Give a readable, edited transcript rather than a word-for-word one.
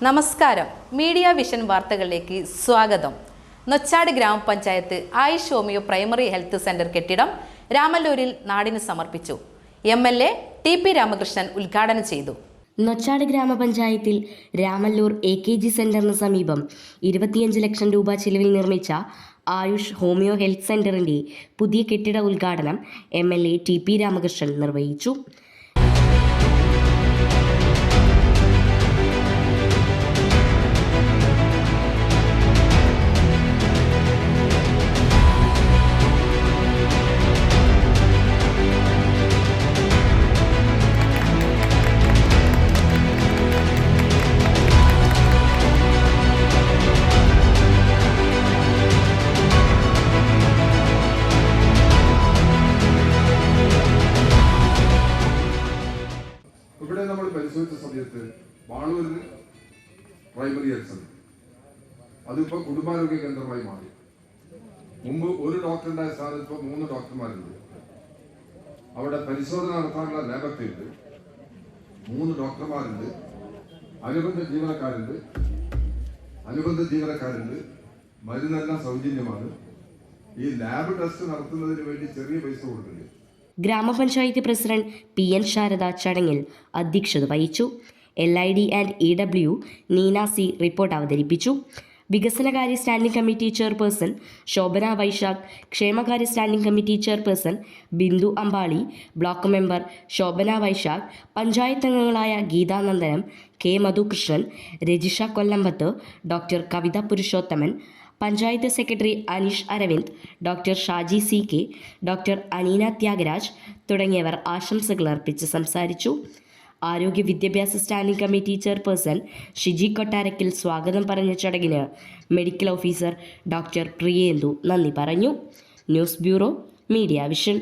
നമസ്കാരം, media vision വാർത്തകളിലേക്ക് സ്വാഗതം. നൊച്ചാട് ഗ്രാമപഞ്ചായത്ത് Ayush homeo primary health centre കെട്ടിടം രാമല്ലൂരിൽ നാടിന് സമർപ്പിച്ചു. MLA TP രാമകൃഷ്ണൻ ഉദ്ഘാടനം ചെയ്തു. നൊച്ചാട് ഗ്രാമപഞ്ചായത്തിൽ രാമല്ലൂർ AKG സെന്ററിന് സമീപം 25 ലക്ഷം രൂപ ചെലവിൽ നിർമ്മിച്ച ആയുഷ് ഹോമിയോ ഹെൽത്ത് സെന്ററിന്റെ പുതിയ കെട്ടിട ഉദ്ഘാടനം MLA TP രാമകൃഷ്ണൻ നിർവഹിച്ചു. ഇവിടെ നമ്മൾ പരിശോധിച്ച സമയത്ത് വാളൂരിൽ പ്രൈമറി ഹെൽത്ത് സെന്റർ അതിപ്പോൾ കുടുംബാരോഗ്യ കേന്ദ്രമായി മാറി. മുമ്പ് ഒരു ഡോക്ടറുണ്ടായ സ്ഥാനത്ത് ഇപ്പോൾ 3 ഡോക്ടർമാരുണ്ട്. അവിടെ പരിശോധന നടത്താനുള്ള ലാബൊക്കെയുണ്ട്. 3 ഡോക്ടർമാരുണ്ട്, അനുബന്ധ ജീവനക്കാരുണ്ട്. മരുന്നെല്ലാം സൗജന്യമാണ്. ഈ ലാബ് ടെസ്റ്റ് നടത്തുന്നതിന് വേണ്ടി ചെറിയ പൈസ കൊടുക്കുന്നുണ്ട്. ഗ്രാമപഞ്ചായത്ത് പ്രസിഡന്റ് PN ശാരദ ചടങ്ങിൽ അധ്യക്ഷത വഹിച്ചു. LID and EW Neena C report അവതരിപ്പിച്ചു. വികസനകാര്യ standing committee chairperson Shobhana Vaishakh, ക്ഷേമകാര്യ standing committee chairperson Bindu Ambali, block member Shobhana Vaishakh, panchayat അംഗങ്ങളായ Geethanandanam, K Madhukrishnan, Rajisha Kollampath, doctor Kavitha Purushothaman, panchayat secretary Aneesh Aravind, doctor Shaji CK, doctor Aneena Thyagaraj തുടങ്ങിയവർ ആശംസകൾ അർപ്പിച്ച് സംസാരിച്ചു. ആരോഗ്യ വിദ്യാഭ്യാസ standing committee chairperson Shiji Kottarakkil സ്വാഗതം പറഞ്ഞ ചടങ്ങിന് മെഡിക്കൽ ഓഫീസർ ഡോക്ടർ പ്രിയേന്ദു നന്ദി പറഞ്ഞു. News bureau, media vision.